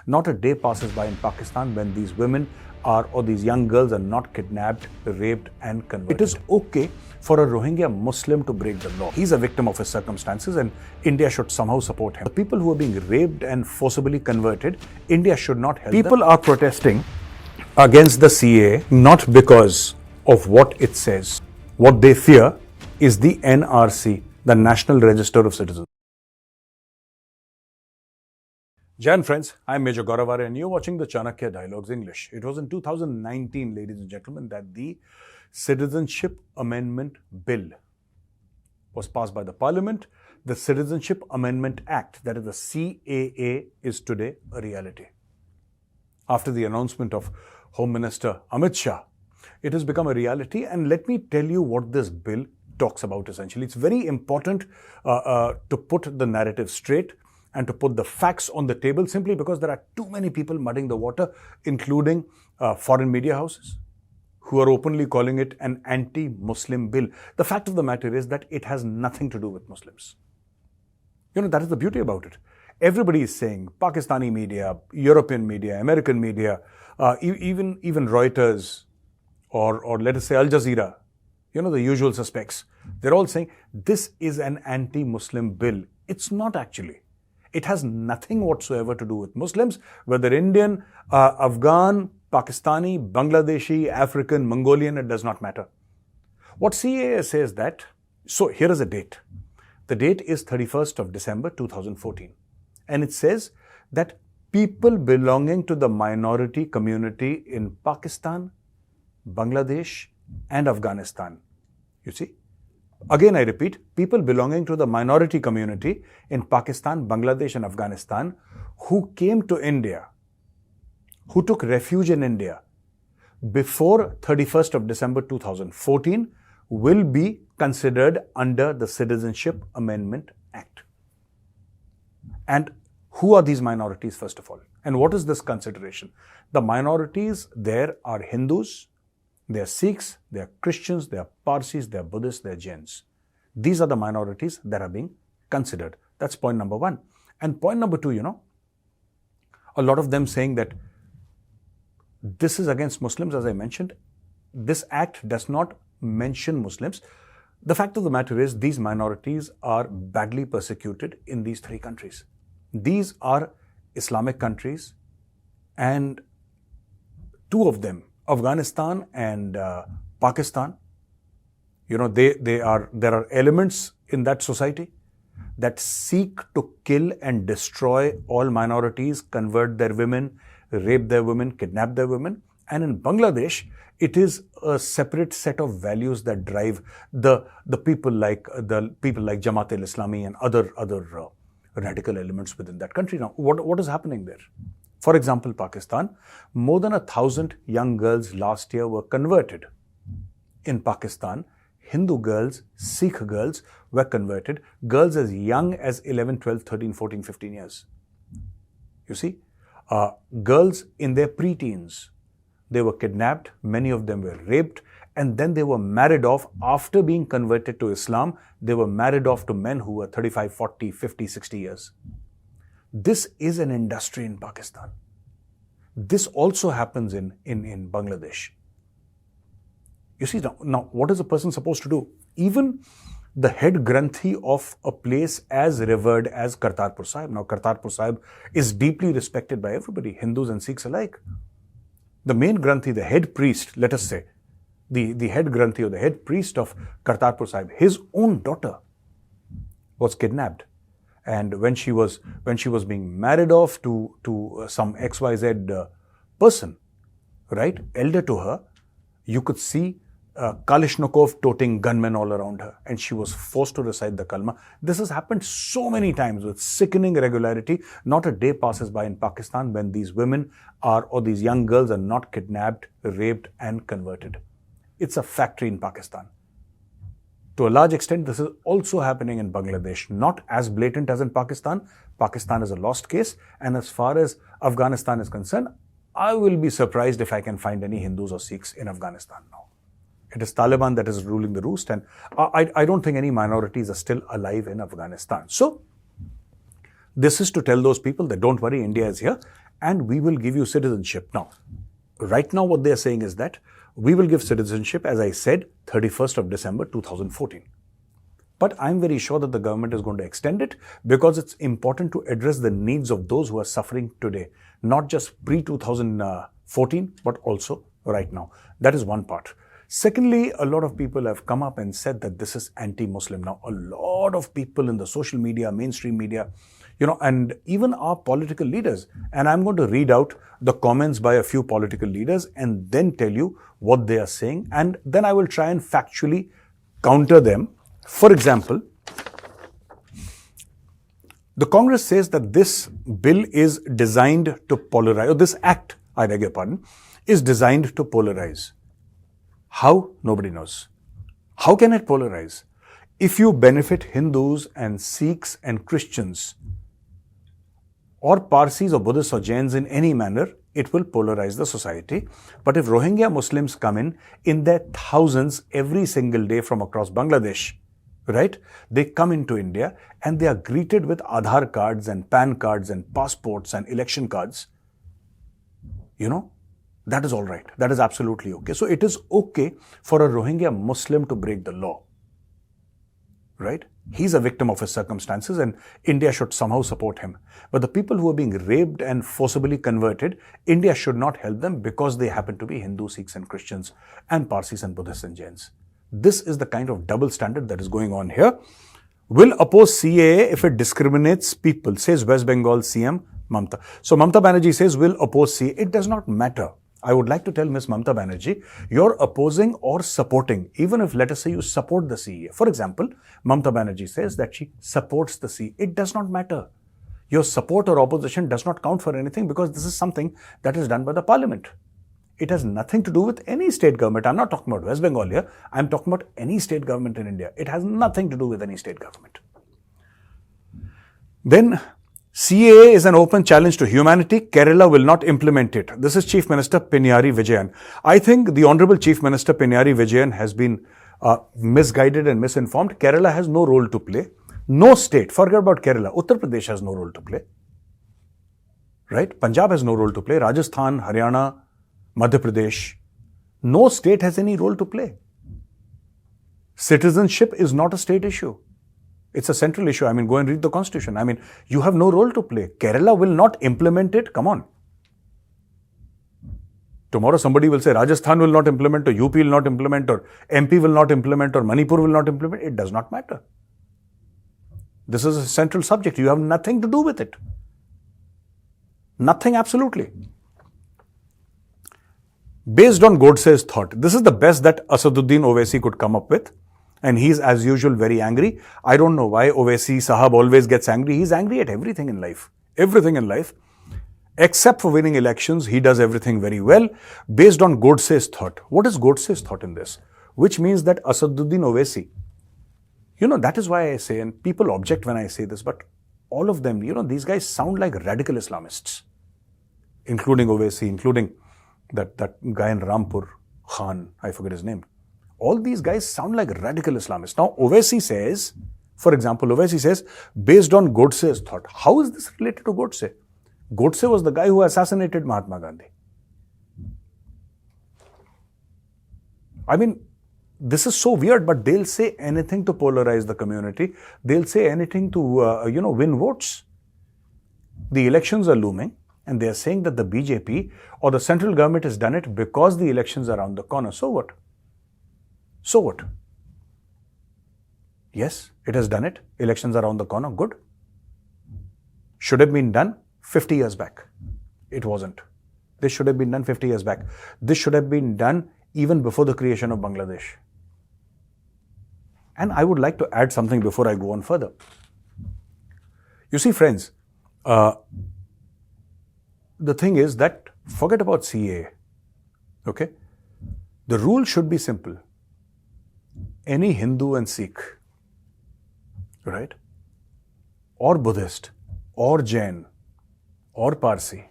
Not a day passes by in Pakistan when these women or these young girls are not kidnapped, raped and converted. It is okay for a Rohingya Muslim to break the law. He's a victim of his circumstances and India should somehow support him. The people who are being raped and forcibly converted, India should not help them. People are protesting against the CAA not because of what it says. What they fear is the NRC, the National Register of Citizens. Jan friends, I'm Major Gaurav Arya and you're watching the CHANAKYA Dialogues English. It was in 2019, ladies and gentlemen, that the Citizenship Amendment Bill was passed by the Parliament. The Citizenship Amendment Act, that is the CAA, is today a reality. After the announcement of Home Minister Amit Shah, it has become a reality, and let me tell you what this bill talks about essentially. It's very important to put the narrative straight and to put the facts on the table, simply because there are too many people muddying the water, including foreign media houses who are openly calling it an anti-Muslim bill. The fact of the matter is that it has nothing to do with Muslims. You know, that is the beauty about it. Everybody is saying, Pakistani media, European media, American media, even Reuters, or let us say Al Jazeera, you know, the usual suspects, they're all saying this is an anti-Muslim bill. It's not actually. It has nothing whatsoever to do with Muslims, whether Indian, Afghan, Pakistani, Bangladeshi, African, Mongolian, it does not matter. What CAA says that, so here is a date. The date is 31st of December 2014. And it says that people belonging to the minority community in Pakistan, Bangladesh and Afghanistan, you see, again I repeat, people belonging to the minority community in Pakistan, Bangladesh and Afghanistan who came to India, who took refuge in India before 31st of December 2014 will be considered under the Citizenship Amendment Act. And who are these minorities first of all? And what is this consideration? The minorities there are Hindus, they are Sikhs, they are Christians, they are Parsis, they are Buddhists, they are Jains. These are the minorities that are being considered. That's point number one. And point number two, you know, a lot of them saying that this is against Muslims, as I mentioned. This act does not mention Muslims. The fact of the matter is these minorities are badly persecuted in these three countries. These are Islamic countries, and two of them, Afghanistan and Pakistan, you know, there are elements in that society that seek to kill and destroy all minorities, convert their women, rape their women, kidnap their women. And in Bangladesh, it is a separate set of values that drive the people like Jamaat al-Islami and other radical elements within that country. Now, what is happening there? For example, Pakistan, more than 1,000 young girls last year were converted. In Pakistan, Hindu girls, Sikh girls were converted, girls as young as 11, 12, 13, 14, 15 years. You see, girls in their preteens, they were kidnapped, many of them were raped, and then they were married off after being converted to Islam. They were married off to men who were 35, 40, 50, 60 years. This is an industry in Pakistan. This also happens in Bangladesh. You see, now what is a person supposed to do? Even the head granthi of a place as revered as Kartarpur Sahib. Now, Kartarpur Sahib is deeply respected by everybody, Hindus and Sikhs alike. The main granthi, the head priest, let us say, the head granthi or the head priest of Kartarpur Sahib, his own daughter was kidnapped. And when she was being married off to some XYZ person, right, elder to her, you could see Kalashnikov-toting gunmen all around her, and she was forced to recite the kalma. This has happened so many times with sickening regularity. Not a day passes by in Pakistan when these women or these young girls are not kidnapped, raped and converted. It's a factory in Pakistan. To a large extent, this is also happening in Bangladesh. Not as blatant as in Pakistan. Pakistan is a lost case. And as far as Afghanistan is concerned, I will be surprised if I can find any Hindus or Sikhs in Afghanistan now. It is Taliban that is ruling the roost, and I don't think any minorities are still alive in Afghanistan. So, this is to tell those people that don't worry, India is here. and we will give you citizenship. Now, right now what they are saying is that we will give citizenship, as I said, 31st of December 2014. But I'm very sure that the government is going to extend it because it's important to address the needs of those who are suffering today, not just pre-2014, but also right now. That is one part. Secondly, a lot of people have come up and said that this is anti-Muslim. Now, a lot of people in the social media, mainstream media, and even our political leaders. And I'm going to read out the comments by a few political leaders and then tell you what they are saying. And then I will try and factually counter them. For example, the Congress says that this bill is designed to polarize, or this act, I beg your pardon, is designed to polarize. How? Nobody knows. How can it polarize? If you benefit Hindus and Sikhs and Christians, or Parsis or Buddhists or Jains in any manner, it will polarize the society. But if Rohingya Muslims come in their thousands every single day from across Bangladesh, right? They come into India and they are greeted with Aadhaar cards and PAN cards and passports and election cards. That is all right. That is absolutely okay. So it is okay for a Rohingya Muslim to break the law, right? He's a victim of his circumstances and India should somehow support him. But the people who are being raped and forcibly converted, India should not help them because they happen to be Hindu, Sikhs and Christians and Parsis and Buddhists and Jains. This is the kind of double standard that is going on here. Will oppose CAA if it discriminates people, says West Bengal CM Mamta. So Mamta Banerjee says will oppose CAA. It does not matter. I would like to tell Ms. Mamta Banerjee, you're opposing or supporting, even if let us say you support the CAA. For example, Mamta Banerjee says that she supports the CAA. It does not matter. Your support or opposition does not count for anything because this is something that is done by the parliament. It has nothing to do with any state government. I'm not talking about West Bengal here. I'm talking about any state government in India. It has nothing to do with any state government. Then CAA is an open challenge to humanity. Kerala will not implement it. This is Chief Minister Pinarayi Vijayan. I think the Honorable Chief Minister Pinarayi Vijayan has been misguided and misinformed. Kerala has no role to play. No state, forget about Kerala. Uttar Pradesh has no role to play. Right? Punjab has no role to play. Rajasthan, Haryana, Madhya Pradesh. No state has any role to play. Citizenship is not a state issue. It's a central issue. Go and read the constitution. You have no role to play. Kerala will not implement it. Come on. Tomorrow somebody will say Rajasthan will not implement, or UP will not implement, or MP will not implement, or Manipur will not implement. It does not matter. This is a central subject. You have nothing to do with it. Nothing, absolutely. Based on Godse's thought, this is the best that Asaduddin Owaisi could come up with. And he's, as usual, very angry. I don't know why Owaisi Sahab always gets angry. He's angry at everything in life. Everything in life. Except for winning elections, he does everything very well. Based on Godse's thought. What is Godse's thought in this? Which means that Asaduddin Owaisi, that is why I say, and people object when I say this, but all of them, these guys sound like radical Islamists. Including Owaisi, including that guy in Rampur, Khan, I forget his name. All these guys sound like radical Islamists. Now, Owaisi says, for example, based on Godse's thought. How is this related to Godse? Godse was the guy who assassinated Mahatma Gandhi. This is so weird, but they'll say anything to polarize the community. They'll say anything to, win votes. The elections are looming, and they're saying that the BJP or the central government has done it because the elections are around the corner. So what? So what? Yes, it has done it. Elections are around the corner. Good. Should have been done 50 years back. It wasn't. This should have been done 50 years back. This should have been done even before the creation of Bangladesh. And I would like to add something before I go on further. You see, friends, the thing is that forget about CAA. Okay? The rule should be simple. Any Hindu and Sikh, right, or Buddhist, or Jain, or Parsi,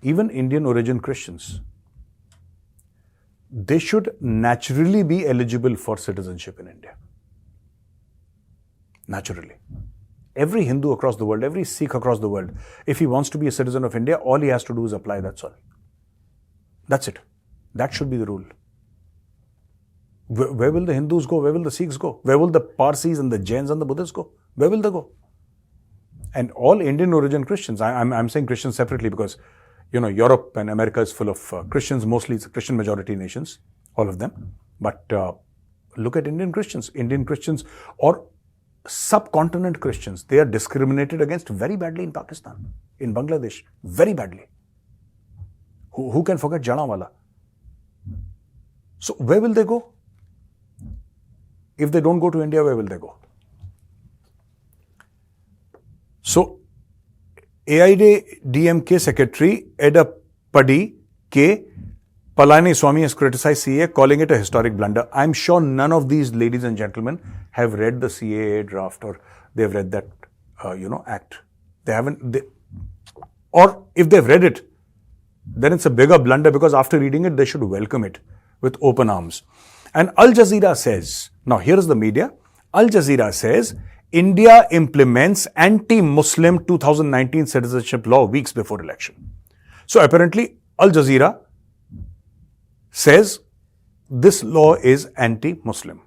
even Indian origin Christians, they should naturally be eligible for citizenship in India. Naturally. Every Hindu across the world, every Sikh across the world, if he wants to be a citizen of India, all he has to do is apply, that's all. That's it. That should be the rule. Where will the Hindus go? Where will the Sikhs go? Where will the Parsis and the Jains and the Buddhists go? Where will they go? And all Indian origin Christians, I'm saying Christians separately because, Europe and America is full of Christians, mostly it's Christian majority nations, all of them. But look at Indian Christians or subcontinent Christians. They are discriminated against very badly in Pakistan, in Bangladesh, very badly. Who can forget Jallianwala? So where will they go? If they don't go to India, where will they go? So, AIADMK Secretary Edapadi K. Palaniswamy has criticized CAA, calling it a historic blunder. I'm sure none of these ladies and gentlemen have read the CAA draft or they've read that, act. They haven't. Or if they've read it, then it's a bigger blunder because after reading it, they should welcome it with open arms. And Al Jazeera says, now here is the media, Al Jazeera says, India implements anti-Muslim 2019 citizenship law weeks before election. So apparently, Al Jazeera says this law is anti-Muslim.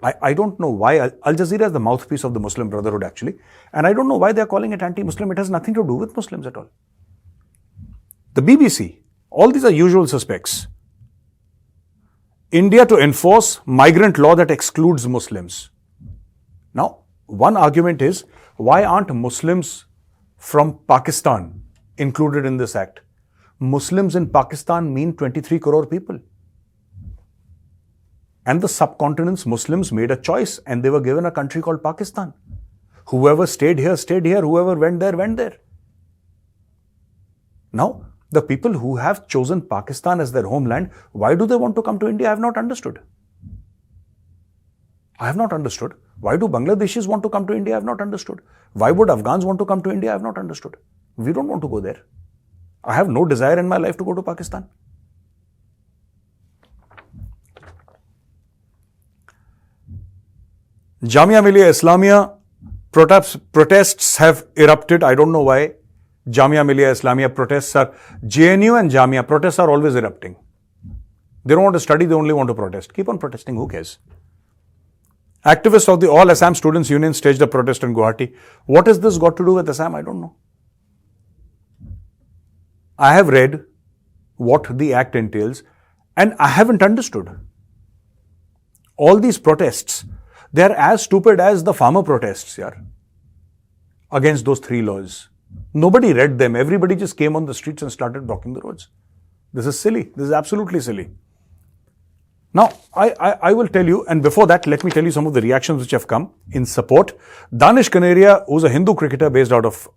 I don't know why. Al Jazeera is the mouthpiece of the Muslim Brotherhood actually. And I don't know why they're calling it anti-Muslim. It has nothing to do with Muslims at all. The BBC, all these are usual suspects. India to enforce migrant law that excludes Muslims. Now, one argument is, why aren't Muslims from Pakistan included in this act? Muslims in Pakistan mean 23 crore people. And the subcontinent's Muslims made a choice and they were given a country called Pakistan. Whoever stayed here, stayed here. Whoever went there, went there. Now, the people who have chosen Pakistan as their homeland, why do they want to come to India? I have not understood. Why do Bangladeshis want to come to India? I have not understood. Why would Afghans want to come to India? I have not understood. We don't want to go there. I have no desire in my life to go to Pakistan. Jamia Millia Islamia protests have erupted. I don't know why. Jamia Millia Islamia protests are, JNU and Jamia protests are always erupting. They don't want to study, they only want to protest. Keep on protesting, who cares? Activists of the All Assam Students Union staged a protest in Guwahati. What has this got to do with Assam? I don't know. I have read what the act entails and I haven't understood. All these protests, they are as stupid as the farmer protests, against those 3 laws. Nobody read them. Everybody just came on the streets and started blocking the roads. This is silly. This is absolutely silly. Now, I will tell you, and before that, let me tell you some of the reactions which have come in support. Danish Kaneria, who's a Hindu cricketer based out of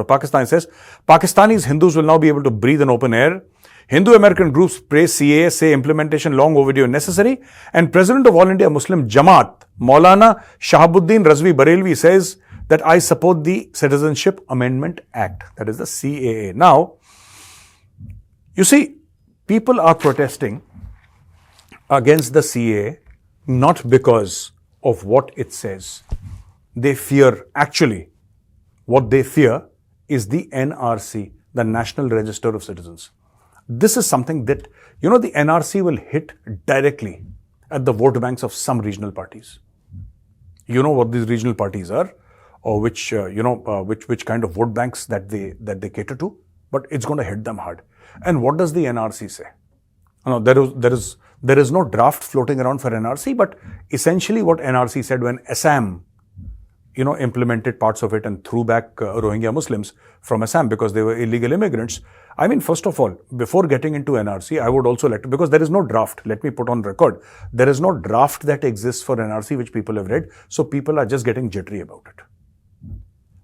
Pakistan, says, Pakistanis Hindus will now be able to breathe in open air. Hindu-American groups praise CAA, say implementation long overdue and necessary. And President of All India Muslim Jamaat, Maulana Shahabuddin Razvi Barelvi, says that I support the Citizenship Amendment Act, that is the CAA. Now, you see, people are protesting against the CAA not because of what it says. They fear, actually, what they fear is the NRC, the National Register of Citizens. This is something that, the NRC will hit directly at the vote banks of some regional parties. You know what these regional parties are, or which kind of vote banks that they cater to, but it's going to hit them hard. And what does the NRC say? No, there is no draft floating around for NRC, but essentially what NRC said when Assam, implemented parts of it and threw back Rohingya Muslims from Assam because they were illegal immigrants. I mean, first of all, before getting into NRC, I would also like to, because there is no draft, let me put on record, there is no draft that exists for NRC which people have read, so people are just getting jittery about it.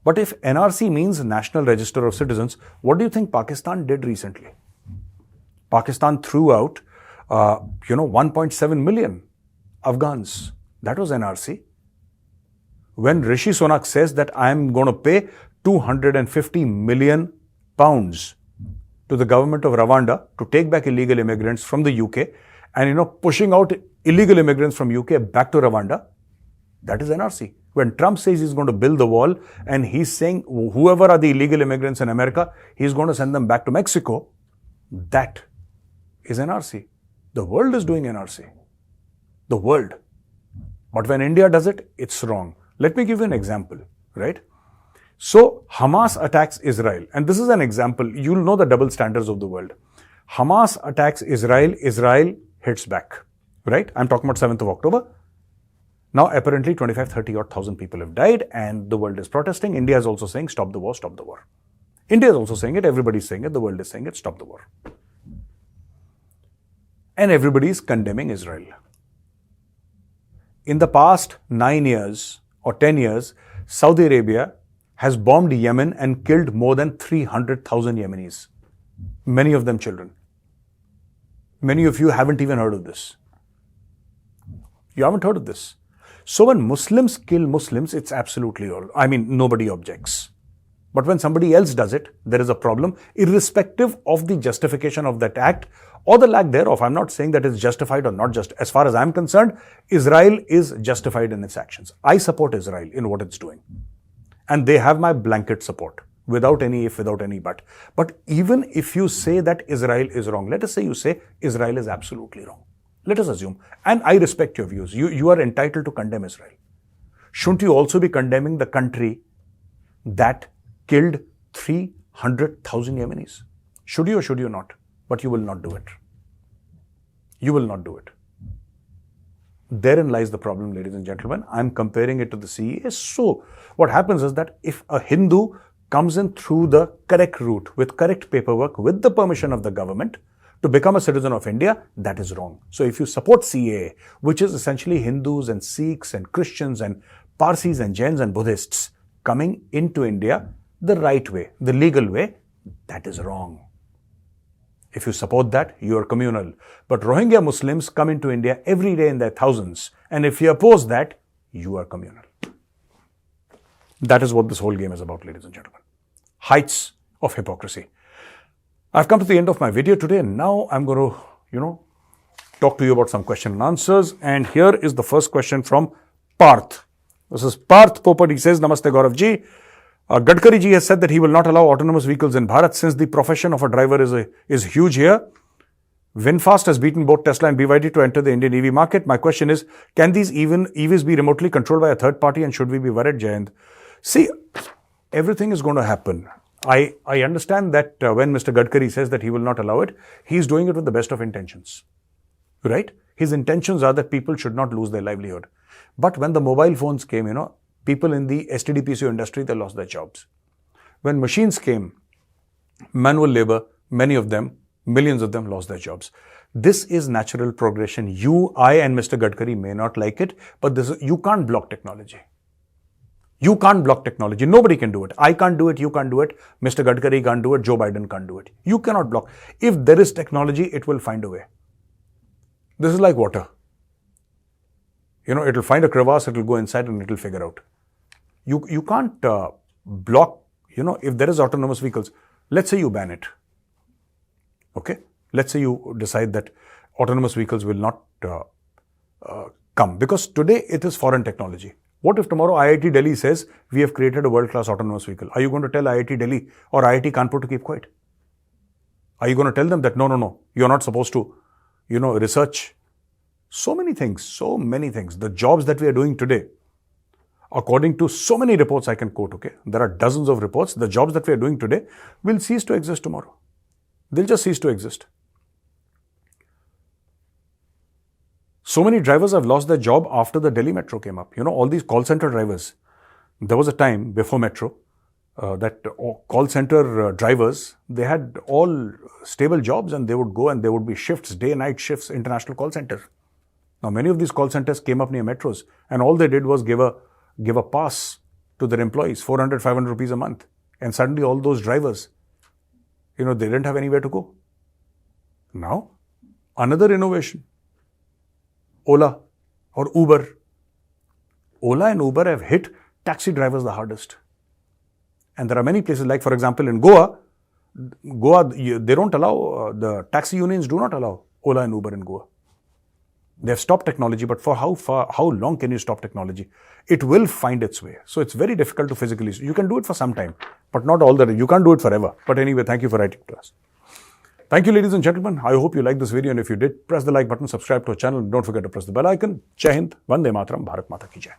But if NRC means National Register of Citizens, what do you think Pakistan did recently? Pakistan threw out, 1.7 million Afghans. That was NRC. When Rishi Sunak says that I am going to pay 250 million pounds to the government of Rwanda to take back illegal immigrants from the UK and, pushing out illegal immigrants from UK back to Rwanda, that is NRC. When Trump says he's going to build the wall and he's saying whoever are the illegal immigrants in America, he's going to send them back to Mexico, that is NRC. The world is doing NRC. The world. But when India does it, it's wrong. Let me give you an example, right? So Hamas attacks Israel, and this is an example. You'll know the double standards of the world. Hamas attacks Israel, Israel hits back, right? I'm talking about 7th of October. Now, apparently 25-30,000 people have died and the world is protesting. India is also saying, stop the war, stop the war. India is also saying it, everybody's saying it, the world is saying it, stop the war. And everybody is condemning Israel. In the past 9 years or 10 years, Saudi Arabia has bombed Yemen and killed more than 300,000 Yemenis. Many of them children. Many of you haven't even heard of this. You haven't heard of this. So when Muslims kill Muslims, it's absolutely all. I mean, nobody objects. But when somebody else does it, there is a problem, irrespective of the justification of that act or the lack thereof. I'm not saying that it's justified or not just. As far as I'm concerned, Israel is justified in its actions. I support Israel in what it's doing. And they have my blanket support, without any if, without any but. But even if you say that Israel is wrong, let us say you say Israel is absolutely wrong. Let us assume, and I respect your views, you are entitled to condemn Israel. Shouldn't you also be condemning the country that killed 300,000 Yemenis? Should you or should you not? But you will not do it. You will not do it. Therein lies the problem, ladies and gentlemen. I'm comparing it to the CAA. So, what happens is that if a Hindu comes in through the correct route, with correct paperwork, with the permission of the government, to become a citizen of India, that is wrong. So if you support CAA, which is essentially Hindus and Sikhs and Christians and Parsis and Jains and Buddhists coming into India the right way, the legal way, that is wrong. If you support that, you are communal. But Rohingya Muslims come into India every day in their thousands. And if you oppose that, you are communal. That is what this whole game is about, ladies and gentlemen. Heights of hypocrisy. I've come to the end of my video today, and now I'm going to, talk to you about some question and answers. And here is the first question from Parth. This is Parth Popat. He says, Namaste Gaurav ji. Gadkari ji has said that he will not allow autonomous vehicles in Bharat since the profession of a driver is huge here. VinFast has beaten both Tesla and BYD to enter the Indian EV market. My question is, can these even EVs be remotely controlled by a third party, and should we be worried, Jayant? See, everything is going to happen. I understand that when Mr. Gadkari says that he will not allow it, he's doing it with the best of intentions, right? His intentions are that people should not lose their livelihood. But when the mobile phones came, people in the STDPCO industry, they lost their jobs. When machines came, manual labor, many of them, millions of them lost their jobs. This is natural progression. You, I and Mr. Gadkari may not like it, but you can't block technology. You can't block technology. Nobody can do it. I can't do it. You can't do it. Mr. Gadkari can't do it. Joe Biden can't do it. You cannot block. If there is technology, it will find a way. This is like water. It will find a crevasse, it will go inside and it will figure out. You can't block, if there is autonomous vehicles, let's say you ban it. Okay? Let's say you decide that autonomous vehicles will not come, because today it is foreign technology. What if tomorrow IIT Delhi says, we have created a world-class autonomous vehicle? Are you going to tell IIT Delhi or IIT Kanpur to keep quiet? Are you going to tell them that, no, you're not supposed to, research? So many things. The jobs that we are doing today, according to so many reports I can quote, okay? There are dozens of reports. The jobs that we are doing today will cease to exist tomorrow. They'll just cease to exist. So many drivers have lost their job after the Delhi Metro came up. All these call center drivers. There was a time before Metro that call center drivers, they had all stable jobs and they would go and there would be shifts, day-night shifts, international call center. Now, many of these call centers came up near metros and all they did was give a pass to their employees, 400, 500 rupees a month. And suddenly all those drivers, they didn't have anywhere to go. Now, another innovation. Ola or Uber. Ola and Uber have hit taxi drivers the hardest. And there are many places, like for example in Goa, they don't allow, the taxi unions do not allow Ola and Uber in Goa. They've stopped technology, but for how long can you stop technology? It will find its way. So it's very difficult to physically. You can do it for some time, but not all the day. You can't do it forever. But anyway, thank you for writing to us. Thank you, ladies and gentlemen. I hope you liked this video, and if you did, press the like button, subscribe to our channel, and don't forget to press the bell icon. Jai Hind, Vande Mataram, Bharat Mata Ki Jai.